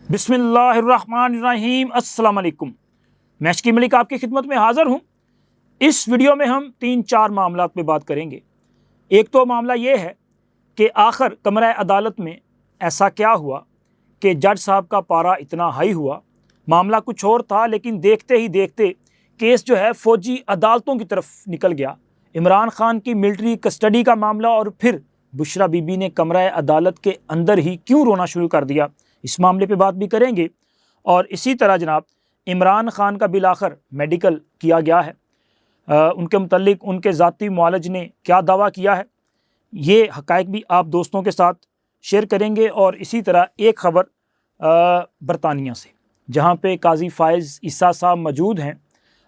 बिस्मिल्लाहिर्रहमानिर्रहीम अस्सलाम वालेकुम। मैं शकील मलिक आपकी खिदमत में हाज़िर हूँ। इस वीडियो में हम 3-4 मामलात पे बात करेंगे। एक तो मामला ये है कि आखिर कमरा अदालत में ऐसा क्या हुआ कि जज साहब का पारा इतना हाई हुआ। मामला कुछ और था, लेकिन देखते ही देखते केस जो है फ़ौजी अदालतों की तरफ निकल गया। इमरान खान की मिलिट्री कस्टडी का मामला और फिर बुशरा बीबी ने कमरा अदालत के अंदर ही क्यों रोना शुरू कर दिया, इस मामले पे बात भी करेंगे। और इसी तरह जनाब इमरान खान का बिल आखिर मेडिकल किया गया है, उनके मुतल्लिक उनके ज़ाती मुआलज ने क्या दावा किया है, ये हक़ाइक़ भी आप दोस्तों के साथ शेयर करेंगे। और इसी तरह एक ख़बर बरतानिया से, जहाँ पे काजी फ़ाइज़ ईसा साहब मौजूद हैं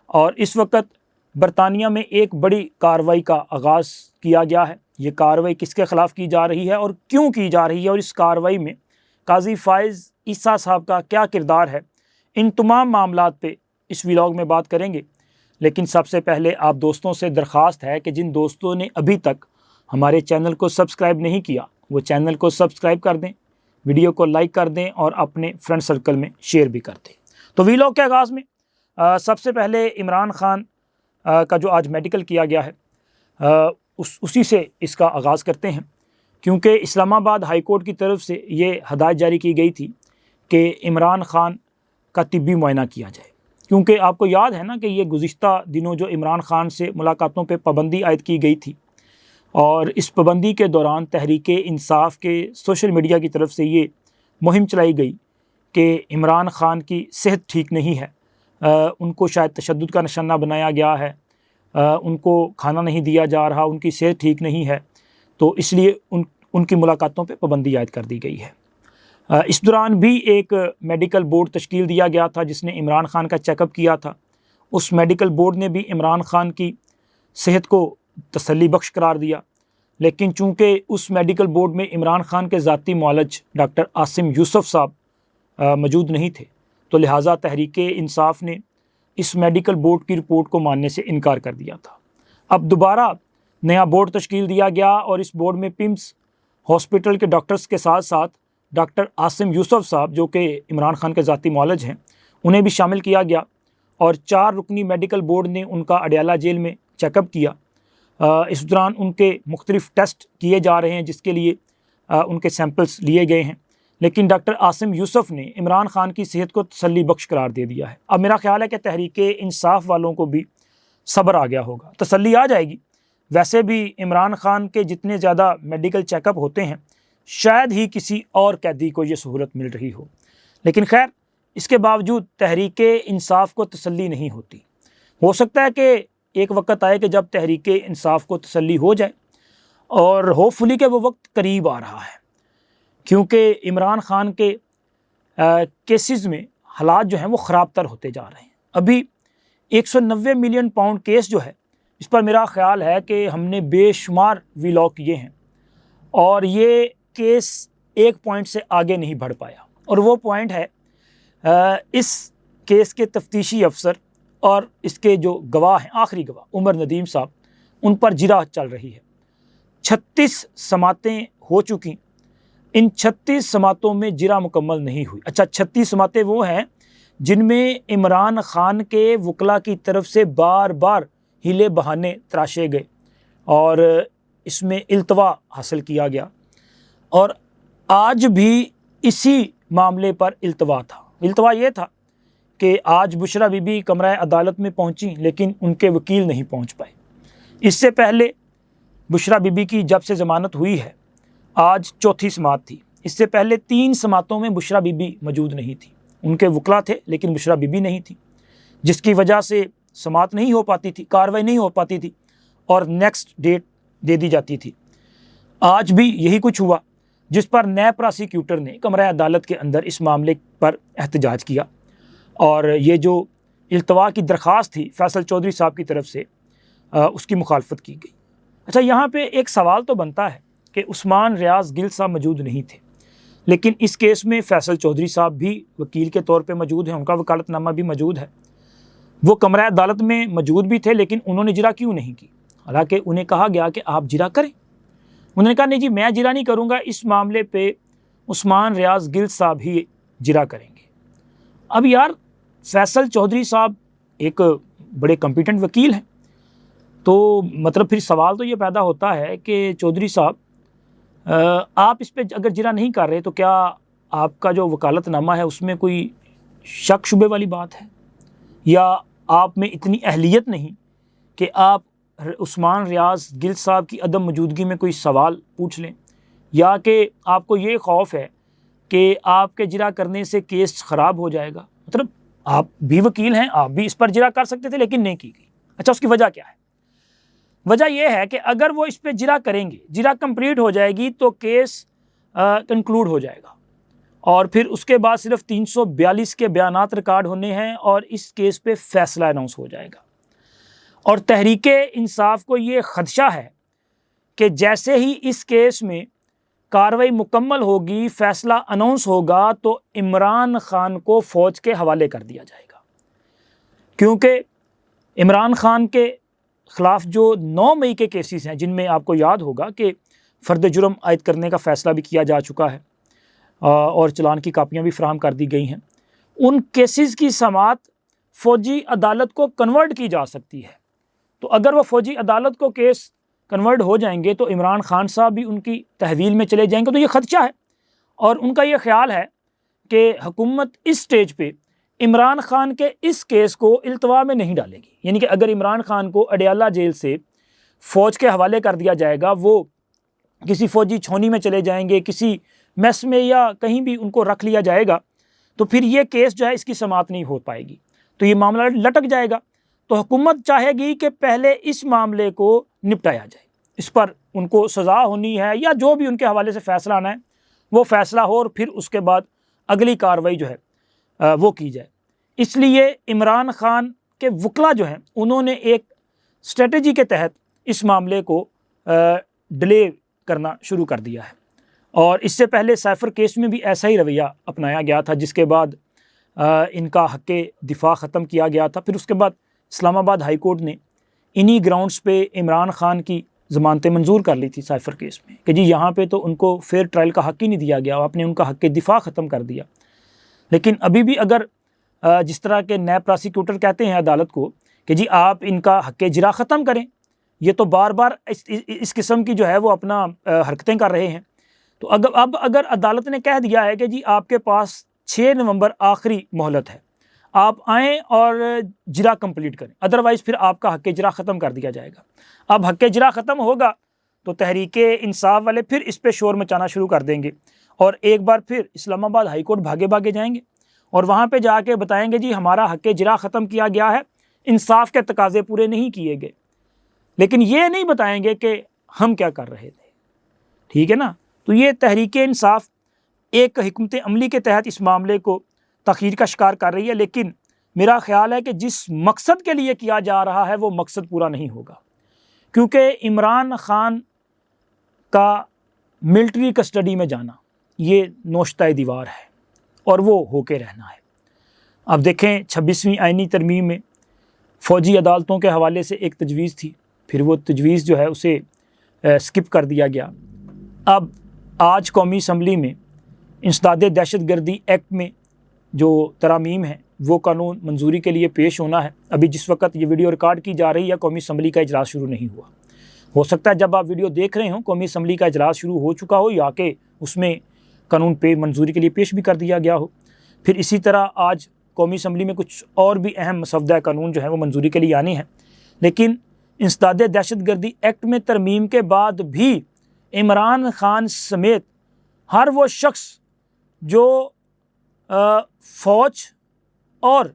और इस वक्त बरतानिया में एक बड़ी कार्रवाई का आगाज़ किया गया है। ये कार्रवाई किसके ख़िलाफ़ की जा रही है और क्यों की जा रही है, और इस कार्रवाई में काजी फ़ाइज़ ईसा साहब का क्या किरदार है, इन तमाम मामलात पे इस व्लॉग में बात करेंगे। लेकिन सबसे पहले आप दोस्तों से दरख्वास्त है कि जिन दोस्तों ने अभी तक हमारे चैनल को सब्सक्राइब नहीं किया वो चैनल को सब्सक्राइब कर दें, वीडियो को लाइक कर दें और अपने फ्रेंड सर्कल में शेयर भी कर दें। तो व्लॉग के आगाज़ में सबसे पहले इमरान खान का जो आज मेडिकल किया गया है उसी से इसका आगाज़ करते हैं, क्योंकि इस्लामाबाद हाई कोर्ट की तरफ से ये हदायत जारी की गई थी कि इमरान खान का तिब्बी मुआयना किया जाए। क्योंकि आपको याद है ना कि ये गुज़िश्ता दिनों जो इमरान खान से मुलाकातों पे पाबंदी आयद की गई थी, और इस पाबंदी के दौरान तहरीक इंसाफ के सोशल मीडिया की तरफ से ये मुहिम चलाई गई कि इमरान खान की सेहत ठीक नहीं है, उनको शायद तशद्दुद का निशाना बनाया गया है, उनको खाना नहीं दिया जा रहा, उनकी सेहत ठीक नहीं है, तो इसलिए उनकी मुलाकातों पे पाबंदी आयद कर दी गई है। इस दौरान भी एक मेडिकल बोर्ड तश्कील दिया गया था जिसने इमरान खान का चेकअप किया था। उस मेडिकल बोर्ड ने भी इमरान खान की सेहत को तसल्ली बख्श करार दिया, लेकिन चूँकि उस मेडिकल बोर्ड में इमरान खान के ज़ाती मुआलज डॉक्टर आसिम यूसुफ साहब मौजूद नहीं थे, तो लिहाजा तहरीक इंसाफ ने इस मेडिकल बोर्ड की रिपोर्ट को मानने से इनकार कर दिया था। अब दोबारा नया बोर्ड तश्कील दिया गया और इस बोर्ड में पिम्स हॉस्पिटल के डॉक्टर्स के साथ साथ डॉक्टर आसिम यूसुफ साहब जो कि इमरान खान के ज़ाती मुआलज हैं उन्हें भी शामिल किया गया। और 4 रुकनी मेडिकल बोर्ड ने उनका अडयाला जेल में चेकअप किया। इस दौरान उनके मुख्तलिफ़ टेस्ट किए जा रहे हैं जिसके लिए उनके सैंपल्स लिए गए हैं, लेकिन डॉक्टर आसिम यूसुफ ने इमरान खान की सेहत को तसल्ली बख्श करार दे दिया है। अब मेरा ख्याल है कि तहरीक इंसाफ वालों को भी सब्र आ गया होगा, तसल्ली आ जाएगी। वैसे भी इमरान खान के जितने ज़्यादा मेडिकल चेकअप होते हैं शायद ही किसी और कैदी को ये सहूलत मिल रही हो, लेकिन खैर इसके बावजूद तहरीक इंसाफ को तसल्ली नहीं होती। हो सकता है कि एक वक्त आए कि जब तहरीक इंसाफ को तसल्ली हो जाए, और होपफुली कि वो वक्त करीब आ रहा है, क्योंकि इमरान खान के केसेस में हालात जो हैं वो ख़राब तर होते जा रहे हैं। अभी 190 मिलियन पाउंड केस जो है, इस पर मेरा ख़्याल है कि हमने बेशुमार व्लॉग किए हैं और ये केस एक पॉइंट से आगे नहीं बढ़ पाया, और वो पॉइंट है इस केस के तफ्तीशी अफसर और इसके जो गवाह हैं, आखिरी गवाह उमर नदीम साहब, उन पर जिरा चल रही है। 36 समातें हो चुकी, इन 36 समातों में जिरा मुकम्मल नहीं हुई। अच्छा, 36 समातें वो हैं जिनमें इमरान खान के वकला की तरफ से बार बार हीले बहाने तराशे गए और इसमें इल्तवा हासिल किया गया, और आज भी इसी मामले पर इल्तवा था। इल्तवा ये था कि आज बुशरा बीबी कमरा अदालत में पहुंची, लेकिन उनके वकील नहीं पहुंच पाए। इससे पहले बुशरा बीबी की जब से ज़मानत हुई है आज 4थी समात थी। इससे पहले 3 समातों में बुशरा बीबी मौजूद नहीं थी, उनके वकला थे लेकिन बुशरा बीबी नहीं थी, जिसकी वजह से समात नहीं हो पाती थी, कार्रवाई नहीं हो पाती थी और नेक्स्ट डेट दे दी जाती थी। आज भी यही कुछ हुआ, जिस पर नए प्रोसिक्यूटर ने कमरा अदालत के अंदर इस मामले पर एहतजाज किया और ये जो इल्तवा की दरख्वास्त थी फैसल चौधरी साहब की तरफ से उसकी मुखालफत की गई। अच्छा, यहाँ पे एक सवाल तो बनता है कि उस्मान रियाज गिल साहब मौजूद नहीं थे, लेकिन इस केस में फैसल चौधरी साहब भी वकील के तौर पे मौजूद हैं, उनका वकालतनामा भी मौजूद है। वो कमरा अदालत में मौजूद भी थे, लेकिन उन्होंने जिरा क्यों नहीं की, हालांकि उन्हें कहा गया कि आप जिरा करें। उन्होंने कहा नहीं जी, मैं जिरा नहीं करूँगा, इस मामले पे उस्मान रियाज गिल साहब ही जिरा करेंगे। अब यार फैसल चौधरी साहब एक बड़े कॉम्पिटेंट वकील हैं, तो मतलब फिर सवाल तो ये पैदा होता है कि चौधरी साहब आप इस पर अगर जिरा नहीं कर रहे तो क्या आपका जो वकालतनामा है उसमें कोई शक शुबे वाली बात है, या आप में इतनी अहलियत नहीं कि आप उस्मान रियाज गिल साहब की अदम मौजूदगी में कोई सवाल पूछ लें, या कि आपको ये खौफ है कि आपके जिरा करने से केस ख़राब हो जाएगा। मतलब आप भी वकील हैं, आप भी इस पर जिरा कर सकते थे लेकिन नहीं की गई। अच्छा, उसकी वजह क्या है? वजह यह है कि अगर वो इस पर जिरा करेंगे, जिरा कंप्लीट हो जाएगी तो केस कंक्लूड हो जाएगा और फिर उसके बाद सिर्फ 342 के बयानात रिकॉर्ड होने हैं और इस केस पे फैसला अनाउंस हो जाएगा। और तहरीके इंसाफ को ये खदशा है कि जैसे ही इस केस में कार्रवाई मुकम्मल होगी, फैसला अनाउंस होगा, तो इमरान खान को फ़ौज के हवाले कर दिया जाएगा, क्योंकि इमरान खान के ख़िलाफ़ जो 9 मई के केसेस हैं, जिनमें आपको याद होगा कि फ़र्द जुर्म आयद करने का फ़ैसला भी किया जा चुका है और चलान की कापियाँ भी फराहम कर दी गई हैं, उन केसेस की समाअत फ़ौजी अदालत को कन्वर्ट की जा सकती है। तो अगर वो फ़ौजी अदालत को केस कन्वर्ट हो जाएंगे तो इमरान खान साहब भी उनकी तहवील में चले जाएंगे। तो ये खदशा है और उनका ये ख्याल है कि हुकूमत इस स्टेज पे इमरान खान के इस केस को इल्तवा में नहीं डालेगी। यानी कि अगर इमरान खान को अडयाला जेल से फ़ौज के हवाले कर दिया जाएगा, वो किसी फ़ौजी छौनी में चले जाएंगे, किसी मेस में या कहीं भी उनको रख लिया जाएगा, तो फिर ये केस जो है इसकी समाअत नहीं हो पाएगी, तो ये मामला लटक जाएगा। तो हुकूमत चाहेगी कि पहले इस मामले को निपटाया जाए, इस पर उनको सज़ा होनी है या जो भी उनके हवाले से फ़ैसला आना है वो फ़ैसला हो और फिर उसके बाद अगली कार्रवाई जो है वो की जाए। इसलिए इमरान खान के वकला जो हैं उन्होंने एक स्ट्रेटजी के तहत इस मामले को डिले करना शुरू कर दिया है और इससे पहले साइफ़र केस में भी ऐसा ही रवैया अपनाया गया था, जिसके बाद इनका हक़ दिफा ख़त्म किया गया था। फिर उसके बाद इस्लामाबाद हाई कोर्ट ने इन्हीं ग्राउंड्स पे इमरान खान की ज़मानतें मंजूर कर ली थी साइफ़र केस में कि जी यहाँ पे तो उनको फेयर ट्रायल का हक़ ही नहीं दिया गया, आपने उनका हक़ दिफा ख़त्म कर दिया। लेकिन अभी भी अगर जिस तरह के नए प्रोसिक्यूटर कहते हैं अदालत को कि जी आप इनका हक़ जिरा ख़त्म करें, ये तो बार बार इस किस्म की जो है वो अपना हरकतें कर रहे हैं, तो अब अगर अदालत ने कह दिया है कि जी आपके पास 6 नवंबर आखिरी मोहलत है, आप आएँ और जिरा कंप्लीट करें, अदरवाइज़ फिर आपका हक़ जिरा ख़त्म कर दिया जाएगा। अब हक़ जिरा ख़त्म होगा तो तहरीके इंसाफ वाले फिर इस पे शोर मचाना शुरू कर देंगे और एक बार फिर इस्लामाबाद हाई कोर्ट भागे भागे जाएंगे और वहाँ पे जाके बताएंगे जी हमारा हक़ जिरा ख़त्म किया गया है, इंसाफ के तकाज़े पूरे नहीं किए गए। लेकिन ये नहीं बताएंगे कि हम क्या कर रहे थे, ठीक है ना। तो ये तहरीके इंसाफ एक हिकमत अमली के तहत इस मामले को तख़ीर का शिकार कर रही है, लेकिन मेरा ख़्याल है कि जिस मकसद के लिए किया जा रहा है वो मकसद पूरा नहीं होगा, क्योंकि इमरान खान का मिलिट्री कस्टडी में जाना ये नोश्ता दीवार है और वो होके रहना है। अब देखें 26वीं आइनी तरमीम में फ़ौजी अदालतों के हवाले से एक तजवीज़ थी, फिर वो तजवीज़ जो है उसे स्किप कर दिया गया। अब आज कौमी असम्बली में इंसदाद दहशत गर्दी एक्ट में जो तरामीम है वो कानून मंजूरी के लिए पेश होना है। अभी जिस वक्त ये वीडियो रिकॉर्ड की जा रही है कौमी असम्बली का इजलास शुरू नहीं हुआ। हो सकता है जब आप वीडियो देख रहे हो कौमी असम्बली का इजलास शुरू हो चुका हो या कि उसमें कानून पे मंजूरी के लिए पेश भी कर दिया गया हो। फिर इसी तरह आज कौमी असम्बली में कुछ और भी अहम मसवदा कानून जो है वो मंजूरी के लिए आने हैं। लेकिन इंसदाद दहशत गर्दी एक्ट में तरमीम के बाद भी इमरान खान समेत हर वो शख्स जो फ़ौज और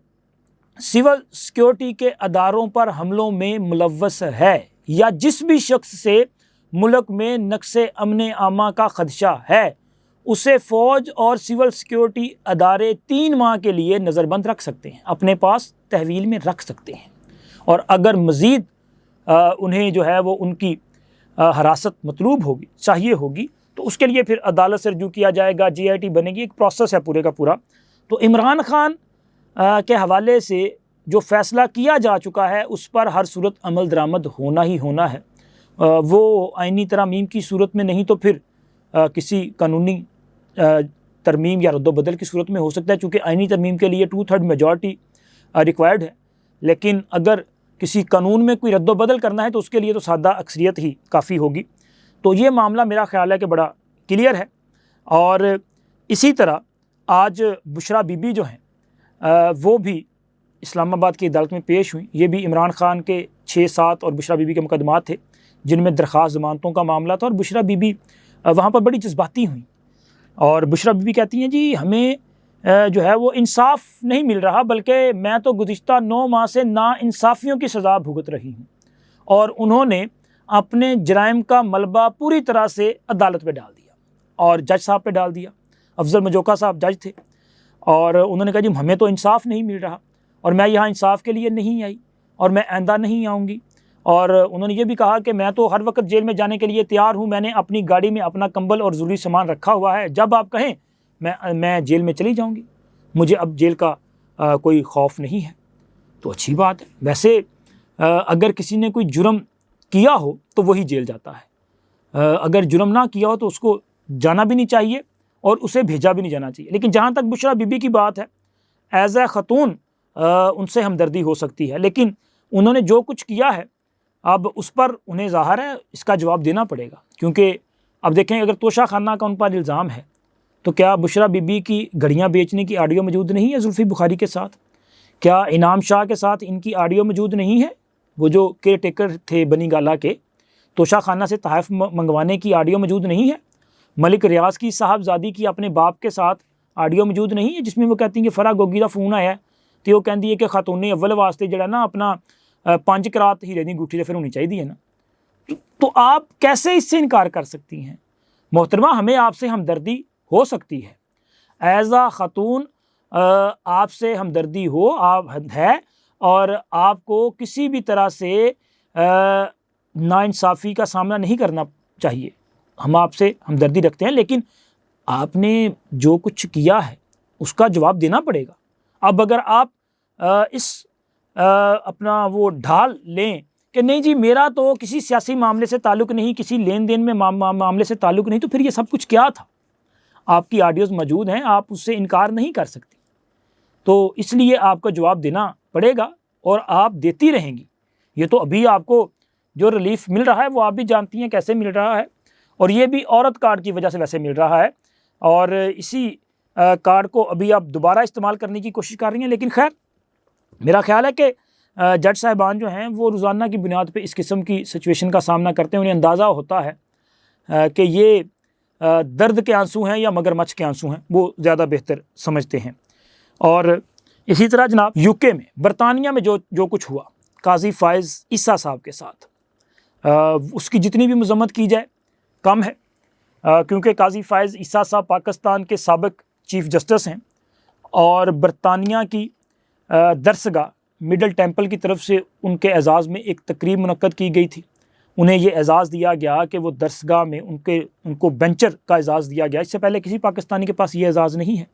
सिविल सिक्योरिटी के अदारों पर हमलों में मुलव्वस है या जिस भी शख्स से मुल्क में नक्शे अमन आमा का खदशा है, उसे फ़ौज और सिविल सिक्योरिटी अदारे 3 माह के लिए नज़रबंद रख सकते हैं, अपने पास तहवील में रख सकते हैं। और अगर मज़ीद उन्हें जो है वो उनकी हरासत मतलूब होगी, चाहिए होगी, तो उसके लिए फिर अदालत से रजू किया जाएगा, GIT बनेगी, एक प्रोसेस है पूरे का पूरा। तो इमरान खान के हवाले से जो फ़ैसला किया जा चुका है उस पर हर सूरत अमल दरामद होना ही होना है। वो आइनी तरामीम की सूरत में नहीं तो फिर किसी कानूनी तरमीम या रद्द-ओ-बदल की सूरत में हो सकता है, चूँकि आइनी तरमीम के लिए 2/3 मेजॉरिटी रिक्वायर्ड है। लेकिन अगर किसी कानून में कोई रद्द-ओ-बदल करना है तो उसके लिए तो सादा अक्सरियत ही काफ़ी होगी। तो ये मामला मेरा ख्याल है कि बड़ा क्लियर है। और इसी तरह आज बुशरा बीबी जो हैं वो भी इस्लामाबाद की अदालत में पेश हुई। ये भी इमरान खान के 6-7 और बुशरा बीबी के मुकदमात थे जिनमें दरख्वास्त ज़मानतों का मामला था, और बुशरा बीबी वहाँ पर बड़ी जज्बाती हुई। और बुशरा बीबी कहती हैं जी हमें जो है वो इंसाफ नहीं मिल रहा, बल्कि मैं तो गुज़िश्ता 9 माह से नाइंसाफ़ियों की सज़ा भुगत रही हूँ। और उन्होंने अपने जराइम का मलबा पूरी तरह से अदालत पे डाल दिया और जज साहब पे डाल दिया। अफजल मजोका साहब जज थे और उन्होंने कहा जी हमें तो इंसाफ नहीं मिल रहा और मैं यहाँ इंसाफ के लिए नहीं आई और मैं आइंदा नहीं आऊँगी। और उन्होंने ये भी कहा कि मैं तो हर वक्त जेल में जाने के लिए तैयार हूँ, मैंने अपनी गाड़ी में अपना कंबल और ज़रूरी सामान रखा हुआ है, जब आप कहें मैं जेल में चली जाऊँगी, मुझे अब जेल का कोई खौफ नहीं है। तो अच्छी बात है। वैसे अगर किसी ने कोई जुर्म किया हो तो वही जेल जाता है, अगर जुर्म ना किया हो तो उसको जाना भी नहीं चाहिए और उसे भेजा भी नहीं जाना चाहिए। लेकिन जहाँ तक बुशरा बीबी की बात है, एज़ ए ख़तून उनसे हमदर्दी हो सकती है, लेकिन उन्होंने जो कुछ किया है अब उस पर उन्हें ज़ाहिर है इसका जवाब देना पड़ेगा। क्योंकि अब देखें, अगर तोशा खाना का उन पर इल्ज़ाम है तो क्या बुशरा बीबी की घड़ियाँ बेचने की ऑडियो मौजूद नहीं है जुल्फ़ी बुखारी के साथ? क्या इनाम शाह के साथ इनकी ऑडियो मौजूद नहीं है? वो जो केयर टेकर थे बनी गाला के, तोशा खाना से तहफ़ मंगवाने की ऑडियो मौजूद नहीं है? मलिक रियाज़ की साहबजादी की अपने बाप के साथ ऑडियो मौजूद नहीं है जिसमें वो कहती हैं कि फरा गोगी का फ़ोन आया तो वो कहती है कि खातून अव्वल वास्ते जड़ा ना अपना 5 करात हीरे दी अंगूठी फिर होनी चाहिए है ना। तो आप कैसे इससे इनकार कर सकती हैं? मोहतरमा, हमें आपसे हमदर्दी हो सकती है, एज़ आ ख़ातून आपसे हमदर्दी हो आप है और आपको किसी भी तरह से नाइंसाफ़ी का सामना नहीं करना चाहिए। हम आपसे हमदर्दी रखते हैं, लेकिन आपने जो कुछ किया है उसका जवाब देना पड़ेगा। अब अगर आप अपना वो ढाल लें कि नहीं जी मेरा तो किसी सियासी मामले से ताल्लुक़ नहीं, किसी लेन देन में मामले से ताल्लुक़ नहीं, तो फिर ये सब कुछ क्या था? आपकी ऑडियोज़ मौजूद हैं, आप उससे इनकार नहीं कर सकती। तो इसलिए आपको जवाब देना पड़ेगा और आप देती रहेंगी। ये तो अभी आपको जो रिलीफ मिल रहा है वो आप भी जानती हैं कैसे मिल रहा है, और ये भी औरत कार्ड की वजह से वैसे मिल रहा है, और इसी कार्ड को अभी आप दोबारा इस्तेमाल करने की कोशिश कर रही हैं। लेकिन खैर, मेरा ख्याल है कि जज साहिबान जो हैं वो रोज़ाना की बुनियाद पे इस किस्म की सिचुएशन का सामना करते हैं। उन्हें अंदाज़ा होता है कि ये दर्द के आंसू हैं या मगरमच्छ के आंसू हैं, वो ज़्यादा बेहतर समझते हैं। और इसी तरह जनाब यूके में, बरतानिया में जो कुछ हुआ काजी फ़ाइज़ ईसा साहब के साथ, उसकी जितनी भी मज़म्मत की जाए कम है, क्योंकि काजी फ़ाइज़ ईसा साहब पाकिस्तान के साबिक़ चीफ़ जस्टिस हैं और बरतानिया की दरसगाह मिडल टेम्पल की तरफ से उनके एज़ाज़ में एक तकरीब मुनक्कद की गई थी। उन्हें ये एज़ाज़ दिया गया कि वो दरसगाह में उनको बेंचर का एज़ाज़ दिया गया। इससे पहले किसी पाकिस्तानी के पास ये एज़ाज़ नहीं है।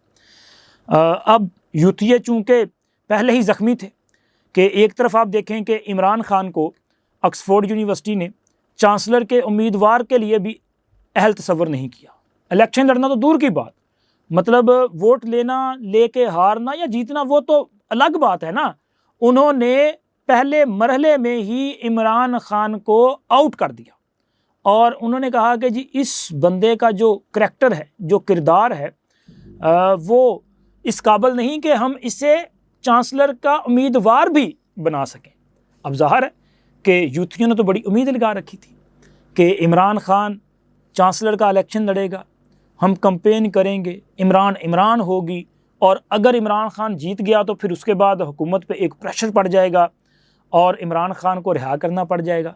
अब यूथिये चूँकि पहले ही ज़ख्मी थे कि एक तरफ आप देखें कि इमरान खान को ऑक्सफोर्ड यूनिवर्सिटी ने चांसलर के उम्मीदवार के लिए भी अहल तसव्वुर नहीं किया। इलेक्शन लड़ना तो दूर की बात, मतलब वोट लेना, लेके हारना या जीतना वो तो अलग बात है ना। उन्होंने पहले मरहले में ही इमरान खान को आउट कर दिया और उन्होंने कहा कि जी इस बंदे का जो करैक्टर है, जो किरदार है, वो इस काबिल नहीं कि हम इसे चांसलर का उम्मीदवार भी बना सकें। अब ज़ाहिर है कि यूथियों ने तो बड़ी उम्मीद लगा रखी थी कि इमरान खान चांसलर का इलेक्शन लड़ेगा, हम कंपेन करेंगे, इमरान होगी, और अगर इमरान खान जीत गया तो फिर उसके बाद हुकूमत पे एक प्रेशर पड़ जाएगा और इमरान खान को रिहा करना पड़ जाएगा।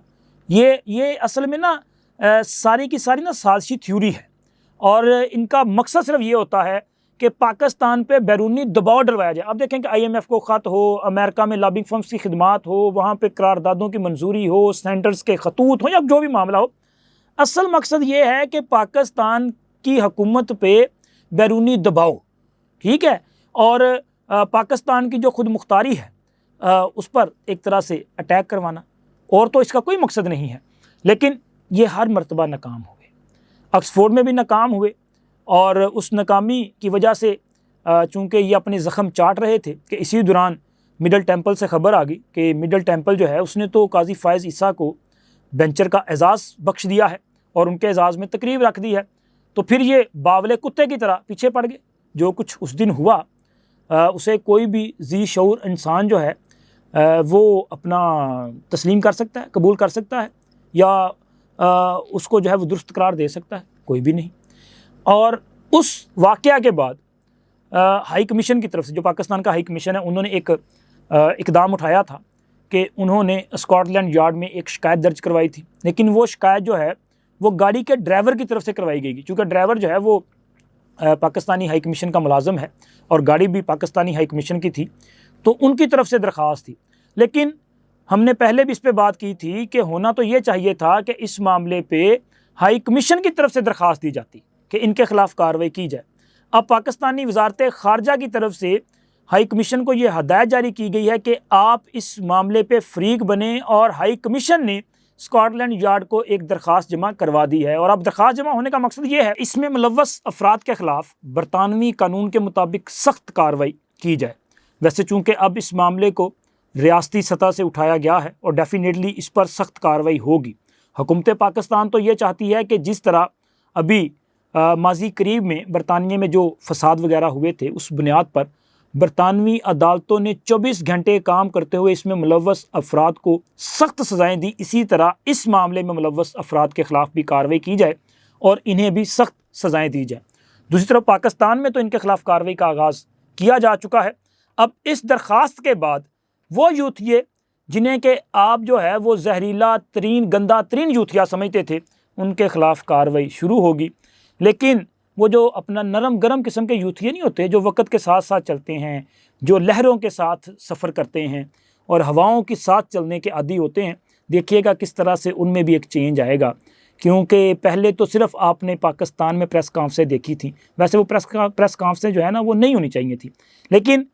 ये असल में ना सारी की सारी ना साजिशी थ्योरी है और इनका मकसद सिर्फ ये होता है कि पाकिस्तान पे बैरूनी दबाव डलवाया जाए। अब देखें कि IMF को ख़त हो, अमेरिका में लॉबिंग फर्म्स की खिदमात हो, वहाँ पे करारदादों की मंजूरी हो, सेंटर्स के खतूत हो या जो भी मामला हो, असल मकसद ये है कि पाकिस्तान की हुकूमत पे बैरूनी दबाव, ठीक है, और पाकिस्तान की जो खुद मुख्तारी है उस पर एक तरह से अटैक करवाना, और तो इसका कोई मकसद नहीं है। लेकिन ये हर मर्तबा नाकाम हुए, ऑक्सफोर्ड में भी नाकाम हुए, और उस नाकामी की वजह से चूँकि ये अपने ज़ख़म चाट रहे थे कि इसी दौरान मिडल टेंपल से ख़बर आ गई कि मिडल टेंपल जो है उसने तो काजी फ़ायज़ ईसा को बेंचर का एजाज़ बख्श दिया है और उनके एजाज़ में तकरीब रख दी है। तो फिर ये बावले कुत्ते की तरह पीछे पड़ गए। जो कुछ उस दिन हुआ उसे कोई भी ज़ी शऊर इंसान जो है वो अपना तस्लीम कर सकता है, कबूल कर सकता है, या उसको जो है वो दुरुस्त करार दे सकता है? कोई भी नहीं। और उस वाक़या के बाद हाई कमीशन की तरफ से, जो पाकिस्तान का हाई कमीशन है, उन्होंने एक इक़दाम उठाया था कि उन्होंने स्कॉटलैंड यार्ड में एक शिकायत दर्ज करवाई थी। लेकिन वो शिकायत जो है वो गाड़ी के ड्राइवर की तरफ से करवाई गई, क्योंकि ड्राइवर जो है वो पाकिस्तानी हाई कमीशन का मुलाज़म है और गाड़ी भी पाकिस्तानी हाई कमीशन की थी, तो उनकी तरफ से दरख्वास्त थी। लेकिन हमने पहले भी इस पर बात की थी कि होना तो ये चाहिए था कि इस मामले पे हाई कमीशन की तरफ से दरख्वास्त दी जाती कि इनके ख़िलाफ़ कार्रवाई की जाए। अब पाकिस्तानी वज़ारत ख़ारजा की तरफ से हाई कमीशन को ये हदायत जारी की गई है कि आप इस मामले पे फ़रीक बने, और हाई कमीशन ने स्कॉटलैंड यार्ड को एक दरख्वास्त जमा करवा दी है। और अब दरख्वास्त जमा होने का मकसद ये है इसमें मुलव्वस अफराद के ख़िलाफ़ बरतानवी कानून के मुताबिक सख्त कार्रवाई की जाए। वैसे चूँकि अब इस मामले को रियासती सतह से उठाया गया है और डेफिनेटली इस पर सख्त कार्रवाई होगी। हुकूमत पाकिस्तान तो ये चाहती है कि जिस तरह अभी माजी करीब में बरतानिया में जो फसाद वगैरह हुए थे, उस बुनियाद पर बरतानवी अदालतों ने 24 घंटे काम करते हुए इसमें मुलव्वस अफराद को सख्त सज़ाएँ दी। इसी तरह इस मामले में मुलव्वस अफराद के ख़िलाफ़ भी कार्रवाई की जाए और इन्हें भी सख्त सज़ाएँ दी जाए। दूसरी तरफ पाकिस्तान में तो इनके ख़िलाफ़ कार्रवाई का आगाज़ किया जा चुका है। अब इस दरख्वास्त के बाद वो यूथिये जिन्हें कि आप जो है वो जहरीला तरीन, गंदा तरीन यूथिया समझते थे, उनके ख़िलाफ़ कार्रवाई शुरू होगी। लेकिन वो जो अपना नरम गरम किस्म के यूथिये नहीं होते, जो वक़्त के साथ साथ चलते हैं, जो लहरों के साथ सफ़र करते हैं और हवाओं के साथ चलने के आदी होते हैं, देखिएगा किस तरह से उनमें भी एक चेंज आएगा। क्योंकि पहले तो सिर्फ़ आपने पाकिस्तान में प्रेस कॉन्फ्रेंसें देखी थी, वैसे वो प्रेस कॉन्फ्रेंसें जो है ना वो नहीं होनी चाहिए थी, लेकिन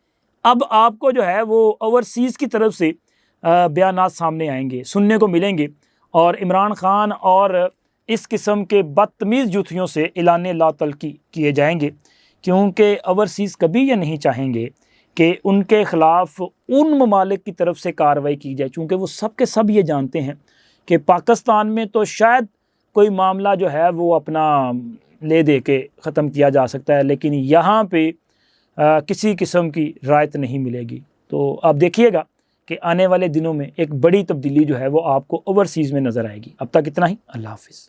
अब आपको जो है वो ओवरसीज़ की तरफ से बयानात सामने आएंगे, सुनने को मिलेंगे, और इमरान ख़ान और इस किस्म के बदतमीज़ जूथियों से ऐलान ला तल्की किए जाएंगे। क्योंकि ओवरसीज़ कभी ये नहीं चाहेंगे कि उनके ख़िलाफ़ उन ममालिक की तरफ से कार्रवाई की जाए, चूँकि वो सब के सब ये जानते हैं कि पाकिस्तान में तो शायद कोई मामला जो है वो अपना ले दे के ख़त्म किया जा सकता है, लेकिन यहाँ पे किसी किस्म की रायत नहीं मिलेगी। तो आप देखिएगा कि आने वाले दिनों में एक बड़ी तब्दीली जो है वो आपको ओवरसीज़ में नज़र आएगी। अब तक इतना ही। अल्लाह हाफ़िज़।